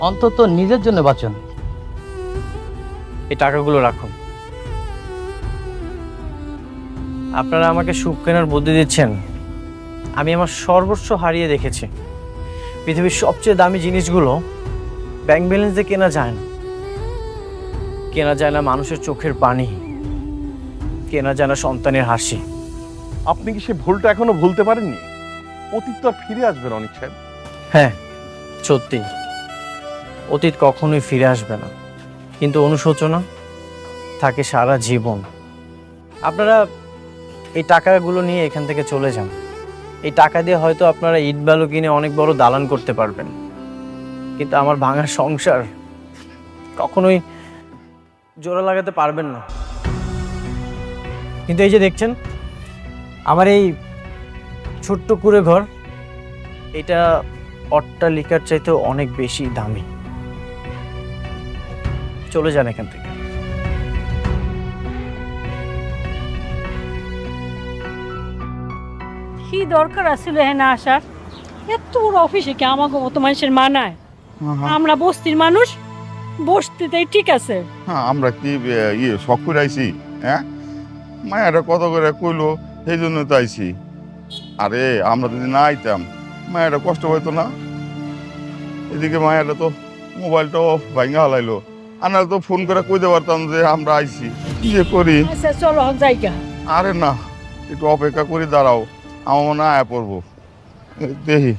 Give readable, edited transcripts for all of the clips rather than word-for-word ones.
অন্তত নিজের জন্য বাঁচুন। এই টাকাগুলো রাখুন। আপনারা আমাকে সুখ কেনার বুদ্ধি দিচ্ছেন। আমি আমার সর্বস্ব হারিয়ে দেখেছি। পৃথিবীর সবচেয়ে দামি জিনিসগুলো ব্যাংক ব্যালেন্স দিয়ে কেনা যায় না। কেনা যায় না মানুষের চোখের পানি, কেনা যায় না সন্তানের হাসি। আপনি কি সে ভুলটা এখনো ভুলতে পারেননি? অতীত তো আর ফিরে আসবে না অনিক সাহেব। হ্যাঁ, সত্যি অতীত কখনোই ফিরে আসবে না, কিন্তু অনুশোচনা থাকে সারা জীবন। আপনারা এই টাকাগুলো নিয়ে এখান থেকে চলে যান। এই টাকা দিয়ে হয়তো আপনারা ইট বালু কিনে অনেক বড় দালান করতে পারবেন, কিন্তু আমার ভাঙা সংসার কখনোই জোড়া লাগাতে পারবেন না। কিন্তু এই যে দেখছেন আমার এই ছোট্ট কুঁড়ে ঘর, এটা অট্টালিকার চাইতেও অনেক বেশি দামি। চলে যান এখান থেকে। কি দরকার আছিল এখানে আসার? এত বড় অফিসে কি আমাকে মতো মানুষের মানায়? আমরা বস্তির মানুষ, বস্তিতেই ঠিক আছে। হ্যাঁ, আমরা কি শখ করে আইছি? হ্যাঁ, মায়াটা কত করে কইলো, সেই জন্য তো আইছি। আরে আমরা যদি না আইতাম মায়াটা কষ্ট হইতো না। এদিকে মায়াটা তো মোবাইলটাও ভাঙা হালাইলো, আর তো ফোন করে কইতে পারতাম যে আমরা আইছি। কি যে করি? আচ্ছা চলো জায়গা। আরে না, একটু অপেক্ষা করে দাঁড়াও, আমার মনে হয় আয়া পড়বো। দেখি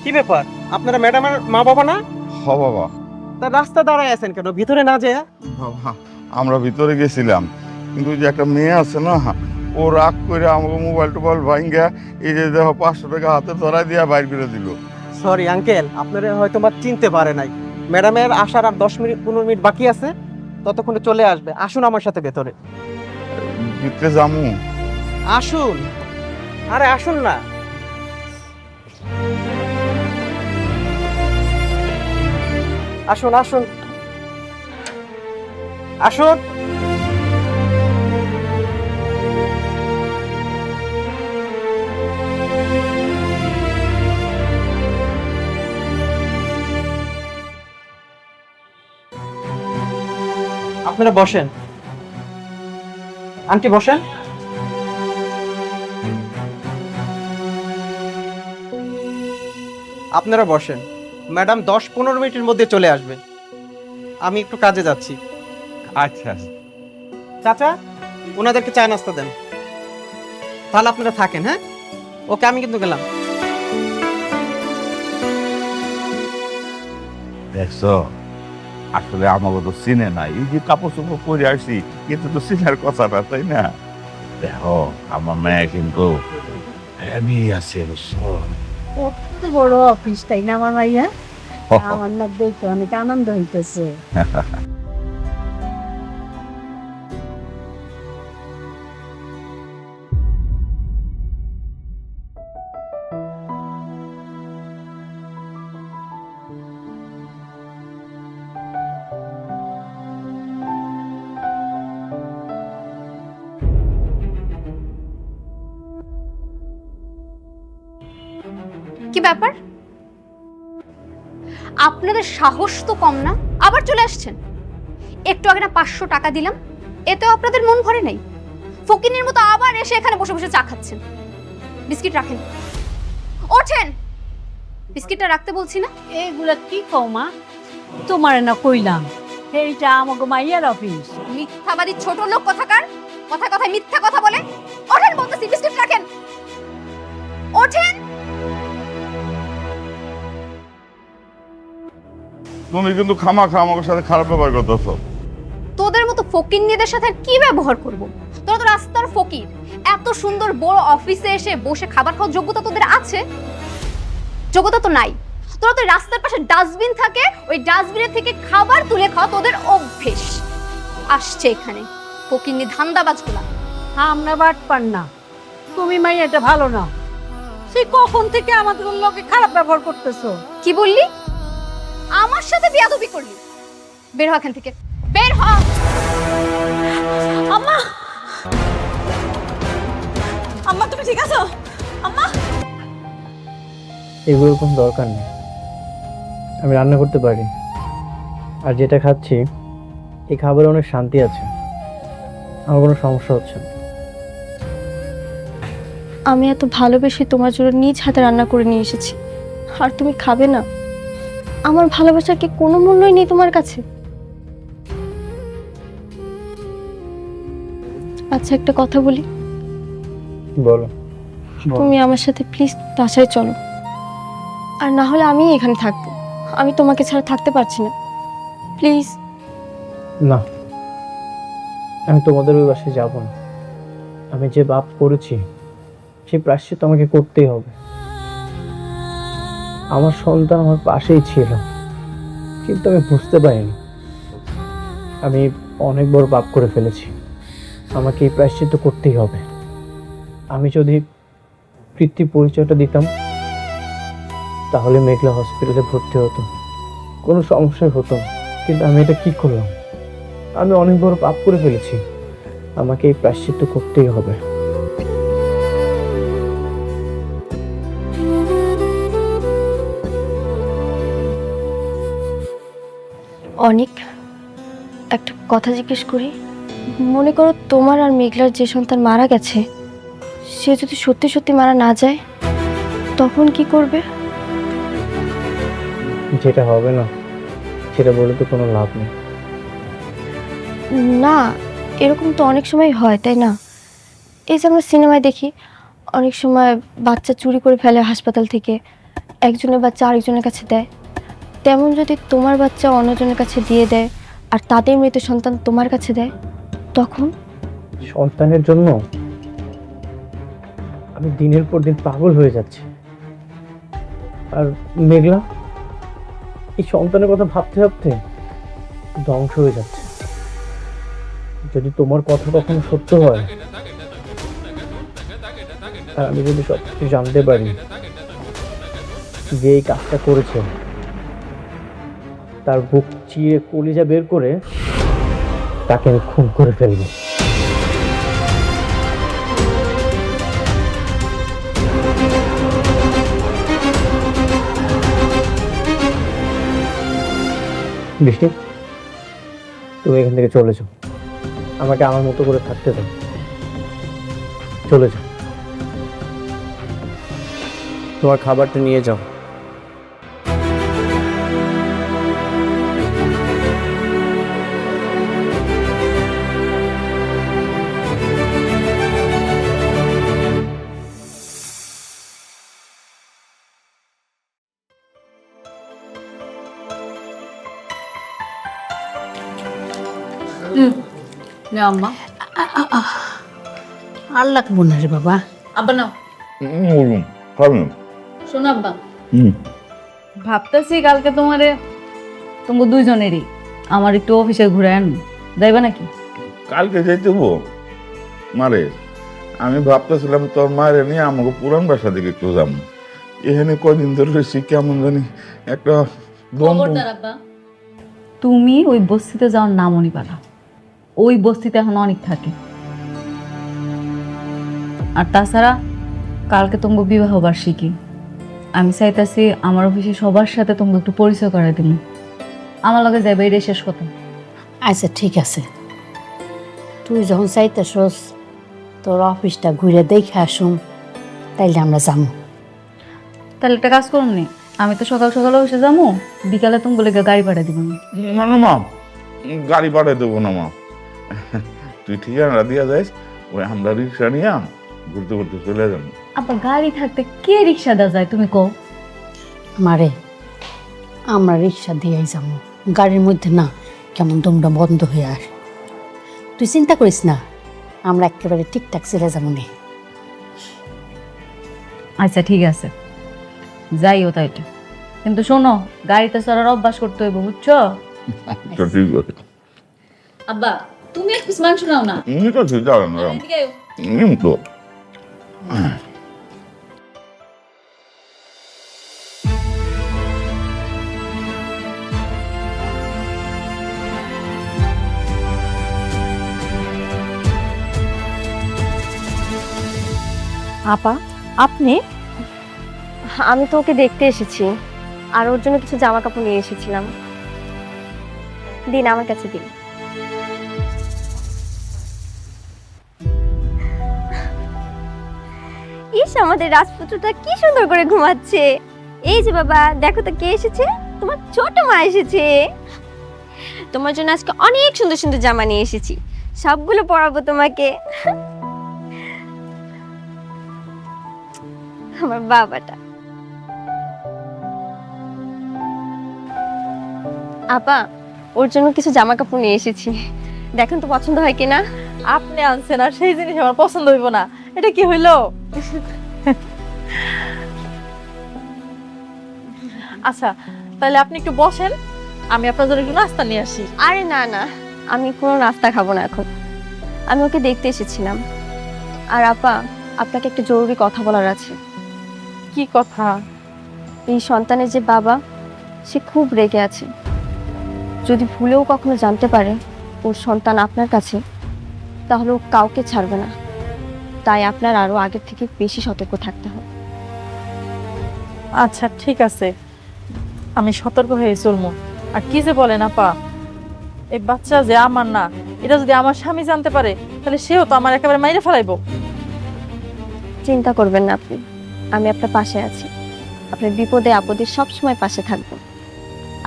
কি ব্যাপার, আপনারা ম্যাডামের মা বাবা না? হ বাবা। তা রাস্তা দাঁড়ায় আছেন কেন, ভিতরে না যায়? বাবা, আমরা ভিতরে গেছিলাম, কিন্তু যে একটা মেয়ে আছে না, ও রাগ করে আমাকে মোবাইল টোবাইল ভাঙ্গা এই যে দেখো 500 টাকা হাতে ধরাই দিয়া বাইর করে দিল। সরি আঙ্কেল, আপনারা হয়তো বা চিনতে পারে নাই। ম্যাডামের আসার আর 10 মিনিট 15 মিনিট বাকি আছে, ততক্ষণে চলে আসবে। আসুন আমার সাথে ভেতরে ভিতরে যামু? আসুন, আরে আসুন না। আসুন আসুন আসুন। আপনারা বসেন, আন্টি বসেন। আপনারা বসেন, ম্যাডাম 10-15 মিনিটের মধ্যে চলে আসবে। আমি একটু কাজে যাচ্ছি। আচ্ছা চাচা, ওনাদেরকে চা নাস্তা দেন। তাহলে আপনারা থাকেন। হ্যাঁ, ওকে, আমি কিন্তু গেলাম। দেখছো, আসলে আমাকে তো চিনে নাই। এই যে কাপড় চোপড় পরে আসছি, কিন্তু তো চিনার কথা না, তাই না? দেখো আমার মেয়ে কিন্তু আমি আছে, বুঝছো? কত বড় অফিস, তাই না আমার ভাইয়া? আমার না দেখে অনেক আনন্দ হইতেছে। কি ব্যাপার? আপনাদের সাহস তো কম না, আবার চলে আসছেন। একটু আগে না 500 টাকা দিলাম, এতেও আপনাদের মন ভরে নাই। ফকিনের মতো আবার এসে এখানে বসে বসে চা খাচ্ছেন। বিস্কিট রাখেন, ওঠেন। বিস্কিটটা রাখতে বলছি না? এগুলা কি কও মা? তোমার না কইলাম এইটা আমাকে মাইয়ার অফিস। মিথ্যাবাদী ছোট লোক কোথাকার, কথায় কথায় মিথ্যা কথা বলে। ওঠেন বলতেছি, বিস্কিট রাখেন, ওঠেন। তুমি কিন্তু খামাখা আমার সাথে খারাপ ব্যবহার করতেছো। তোদের মতো ফকিন্নিদের সাথে আর কি ব্যবহার করব? তোরা তো রাস্তার ফকির। এত সুন্দর বড় অফিসে এসে বসে খাবার খাওয়ার যোগ্যতা তোদের আছে? যোগ্যতা তো নাই। তোরা তো রাস্তার পাশে ডাস্টবিন থাকে, ওই ডাস্টবিনের থেকে খাবার তুলে খাওয়া তোদের অভ্যেস। আসছে এখানে ফকিন্নি ধান্দাবাজগুলা। আমরা বাট পান না, তুমি মাইয়াটা ভালো না। সেই কখন থেকে আমাদের লোকে খারাপ ব্যবহার করতেছো? কি বললি? আমার সাথে বিয়াদবি করলি? বের হ এখান থেকে, বের হ। এগুলোর কোনো দরকার নেই। আমি রান্না করতে পারি, আর যেটা খাচ্ছি এই খাবারে অনেক শান্তি আছে, আমার কোনো সমস্যা হচ্ছে না। আমি এত ভালোবেসে তোমার জন্য নিজ হাতে রান্না করে নিয়ে এসেছি, আর তুমি খাবে না? আমার ভালোবাসার কি কোনো মূল্যই নেই তোমার কাছে? আচ্ছা, একটা কথা বলি, বলো। তুমি আমার সাথে প্লিজ বাসায় চলো, আর না হলে আমি এখানে থাকবো। আমি তোমাকে ছাড়া থাকতে পারছি না, প্লিজ। না, আমি তোমাদের ওই বাসায় যাব না। আমি যে পাপ করেছি সেই প্রায়শ্চিত্ত আমাকে করতেই হবে। আমার সন্তান আমার পাশেই ছিল, কিন্তু আমি বুঝতে পারিনি আমি অনেক বড় পাপ করে ফেলেছি। আমাকে এই প্রায়শ্চিত্ত করতেই হবে। আমি যদি পিতৃ পরিচয়টা দিতাম তাহলে মেঘলা হসপিটালে ভর্তি হতো, কোনো সমস্যাই হতো না। কিন্তু আমি এটা কি করলাম? আমি অনেক বড় পাপ করে ফেলেছি, আমাকে এই প্রায়শ্চিত্ত করতেই হবে। অনেক একটা কথা জিজ্ঞেস করি, মনে করো তোমার আর মেঘলার যে সন্তান মারা গেছে, সে যদি সত্যি সত্যি মারা না যায়, তখন কি করবে? যেটা হবে না সেটা বলে তো কোনো লাভ নেই। না, এরকম তো অনেক সময় হয়, তাই না? এই যে আমরা সিনেমায় দেখি, অনেক সময় বাচ্চা চুরি করে ফেলে হাসপাতাল থেকে, একজনের বাচ্চা আরেকজনের কাছে দেয়। তেমন যদি তোমার বাচ্চা অন্যজনের কাছে দিয়ে দেয় আর তাদের মৃত সন্তান তোমার কাছে দেয়, তখন? সন্তানের জন্য আমি দিনের পর দিন পাগল হয়ে যাচ্ছি, আর মেঘলা এই সন্তানের কথা ভাবতে ভাবতে ধ্বংস হয়ে যাচ্ছে। যদি তোমার কথা কখনো সত্য হয়, আর আমি যদি সবকিছু জানতে পারি যে এই কাজটা করেছে, তার বুক চিরে কলিজা বের করে তাকে আমি খুন করে ফেলবো। বৃষ্টি, তুমি এখান থেকে চলে যাও, আমাকে আমার মতো করে থাকতে দাও। চলে যাও, তোমার খাবারটা নিয়ে যাও। নাও আম্মা। আর লাগবো না রে বাবা। আব্বা নাও। বলুন খাবেন? শোনো আব্বা, ভাবতেছি কালকে তোমার দুইজনেরই আমার একটু অফিসে ঘুরে আন, যাইবা নাকি? কালকে যাইতে হবো মারে? আমি ভাবতেছিলাম তোর মায়ের নিয়ে আমাকে পুরান বাসা দিকে একটু যাবো। এখানে কদিন ধরে রয়েছি, কেমন জানি একটা খবরদার আব্বা, তুমি ওই বস্তিতে যাওয়ার নামও নিবা না। ওই বস্তিতে এখন অনেক থাকে। আর তাছাড়া কালকে তোমার বিবাহ বার্ষিকী, আমি চাইতেছি আমার অফিসে সবার সাথে তোমাকে একটু পরিচয় করাই দিব। আমার লগে যাইবে, এটাই শেষ কথা। আচ্ছা ঠিক আছে, তুই যখন চাইতেছস তোর অফিসটা ঘুরে দেখে আসুন, তাইলে আমরা যাবো। তাহলে একটা কাজ করুন নি, আমি তো সকাল সকাল অফিসে যাবো, বিকালে তুমি বলে গাড়ি পাঠিয়ে দিব। না না মা, গাড়ি পাঠিয়ে দেবো না মা। তুই ঠিকানা দিয়া যাইস, ওই আমরা রিক্সা নিয়ে ঘুরতে ঘুরতে চলে যাবো। আবার গাড়ি থাকতে কে রিক্সা দেওয়া যায় তুমি কও? মারে, আমরা রিক্সা দিয়েই যাবো, গাড়ির মধ্যে না কেমন দমটা বন্ধ হয়ে আস। তুই চিন্তা করিস না, আমরা একেবারে ঠিকঠাক চলে যাবো নি। আচ্ছা ঠিক আছে, যাইও তাইটা, কিন্তু শোনো গাড়িতে চড়ার অভ্যাস করতে হইব, বুঝছো? তো ঠিক আছে। আব্বা তুমি এক পিস মাংস নাও না। তো ঠিক আছে না তো। আপা, আপনি? আমি তো ওকে দেখতে এসেছি, আর ওর জন্য কিছু জামা কাপড় নিয়ে এসেছিলাম। দিন, আমার কাছে দিন। ইস, আমাদের রাজপুত্রটা কি সুন্দর করে ঘুমাচ্ছে। এই যে বাবা, দেখো তো কে এসেছে, তোমার ছোট মা এসেছে। তোমার জন্য আজকে অনেক সুন্দর সুন্দর জামা নিয়ে এসেছি, সবগুলো পরাবো তোমাকে। আমার বাবাটা। আপা, ওর জন্য কিছু জামা কাপড় নিয়ে এসেছি, দেখেন তো পছন্দ হয় কিনা। আপনি আনছেন আর সেই জিনিস আমার পছন্দ হইব না, এটা কি হইলো? আচ্ছা, তাহলে আপনি একটু বসেন, আমি আপনার জন্য একটু নাস্তা নিয়ে আসি। আরে না না, আমি কোনো নাস্তা খাবো না এখন, আমি ওকে দেখতে এসেছিলাম। আর আপা, আপনাকে একটা জরুরি কথা বলার আছে। কি কথা? এই সন্তানের যে বাবা, সে খুব রেগে আছে। যদি ভুলেও কখনো জানতে পারে ওর সন্তান আপনার কাছে, তাহলে ও কাউকে ছাড়বে না। তাই আপনার আরো আগের থেকে বেশি সতর্ক থাকতে হবে। আচ্ছা ঠিক আছে, আমি সতর্ক হয়ে চলবো। আর কি যে বলেন আপা, এই বাচ্চা যে আমার না, এটা যদি আমার স্বামী জানতে পারে, তাহলে সেও তো আমার একেবারে মাইরে ফেলাইবো। চিন্তা করবেন না আপনি, আমি আপনার পাশে আছি। আপনার বিপদে আপদে সবসময় পাশে থাকবো।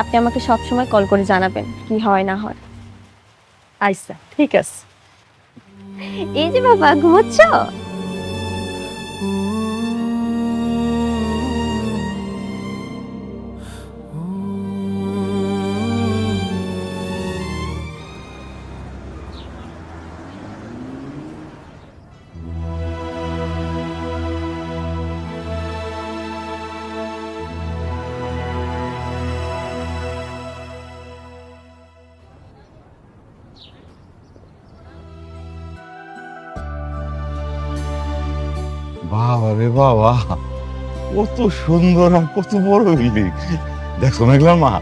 আপনি আমাকে সবসময় কল করে জানাবেন কি হয় না হয়। আচ্ছা ঠিক আছে। এই যে বাবা, ঘুমোচ্ছ? বাবা রে বাবা, কত সুন্দর আর কত বড় বিল্ডিং। দেখছো মেঘলার মা,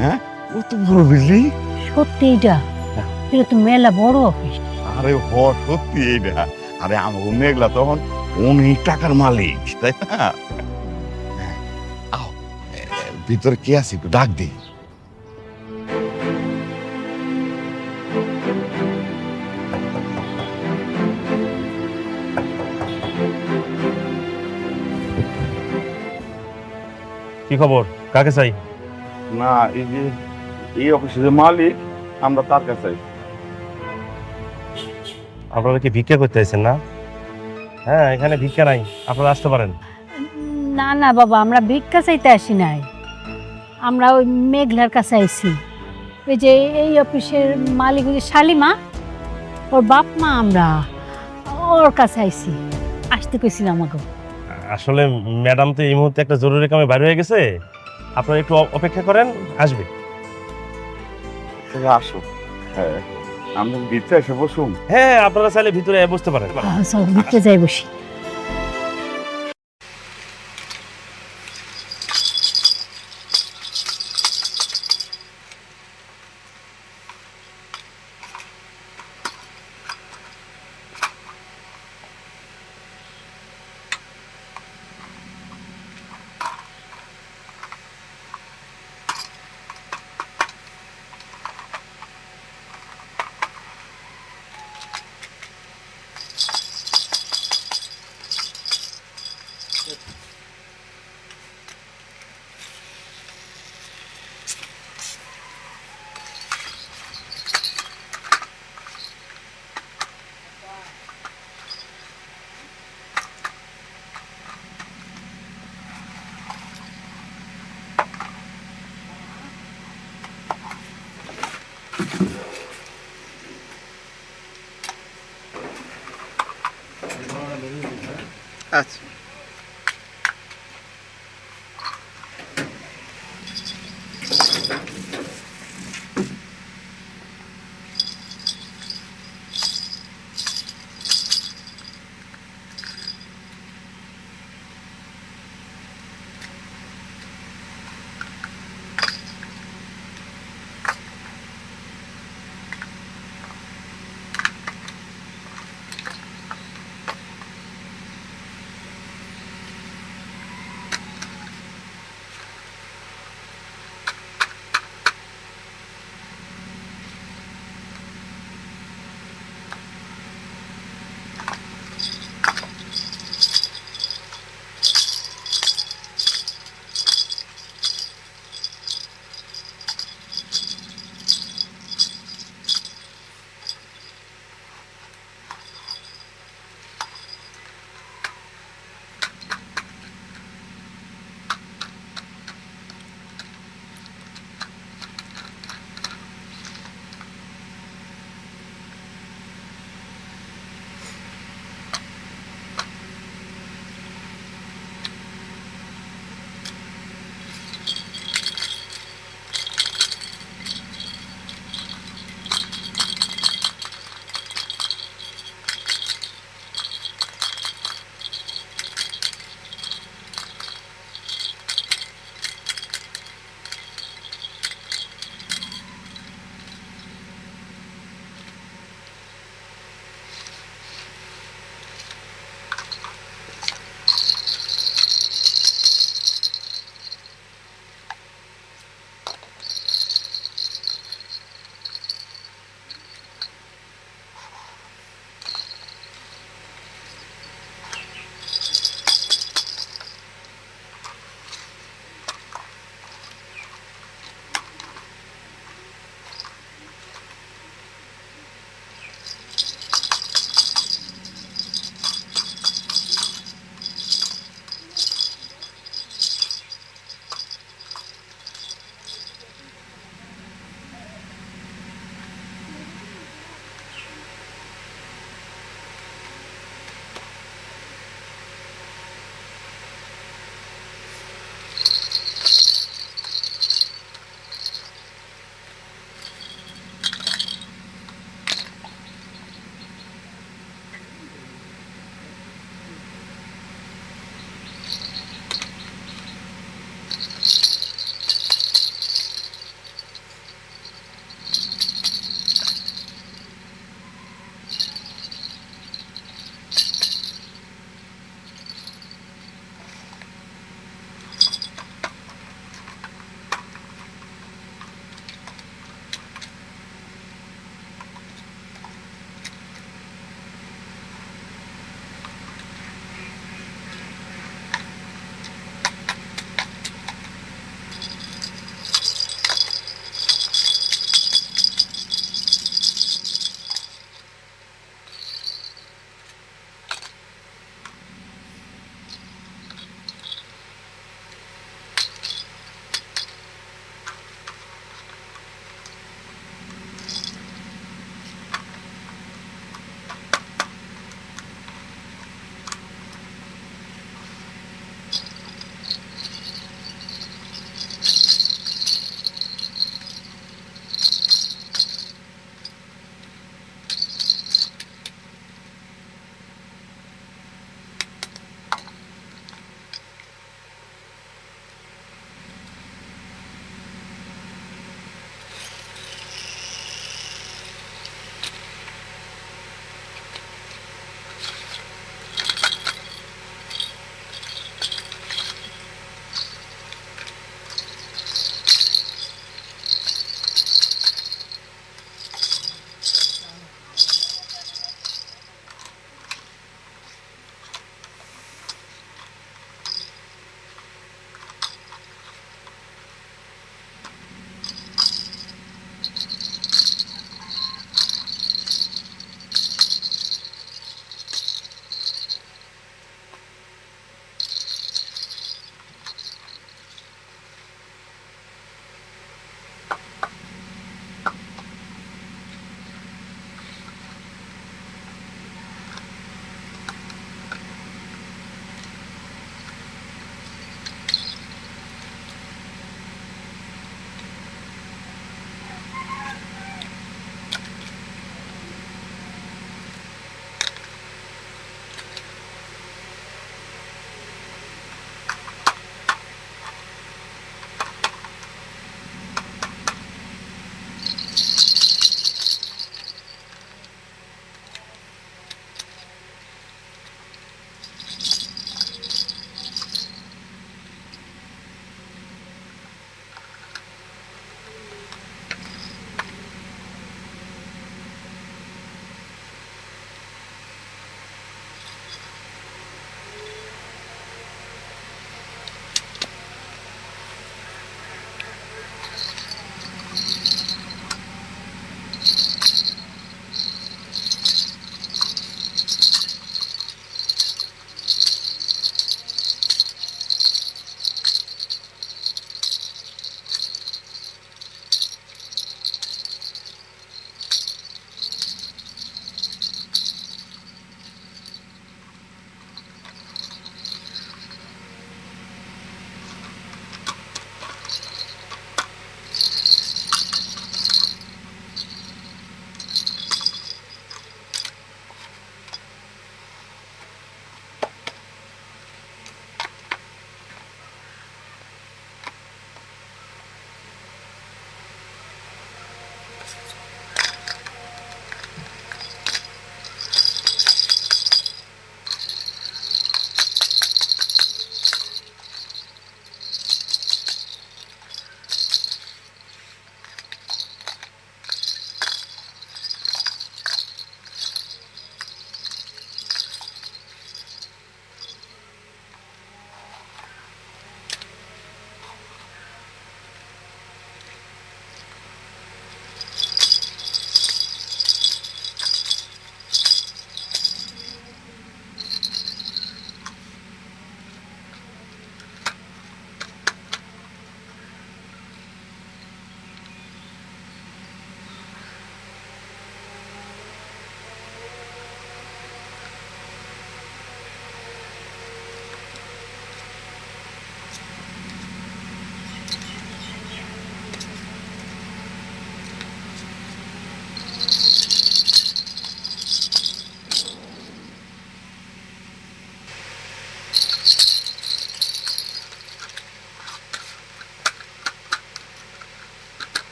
হ্যাঁ কত বড় বিল্ডিং। সত্যি এটা তো মেলা বড় অফিস। আরে হ, সত্যি এইটা। আরে আমাকে মেঘলা তখন অনেক টাকার মালিক, তাই না? আও, ভিতরে কে আছে একটু ডাক দে। কি খবর, কাকে চাই? না, এই যে এই অফিসের যে মালিক, আমরা তার কাছে। আপনারা কি ভিক্ষা করতে আইছেন না? হ্যাঁ, এখানে ভিক্ষা নাই, আপনারা আসতে পারেন। না না বাবা, আমরা ভিক্ষা চাইতে আসি নাই, আমরা ওই মেঘলার কাছে আইছি। ওই যে এই অফিসের মালিক ওই যে শালিমা, ওর বাপ মা, আমরা ওর কাছে আইছি, আসতে কইছিলাম আমাকে। আসলে ম্যাডাম তো এই মুহূর্তে একটা জরুরি কামে বাইরে হয়ে গেছে, আপনারা একটু অপেক্ষা করেন, আসবে। আসো, হ্যাঁ আমি ভিতরে এসে বসুন। হ্যাঁ, আপনারা চাইলে ভিতরে বসতে পারেন। চল ভিতরে যাই বসি। আচ্ছা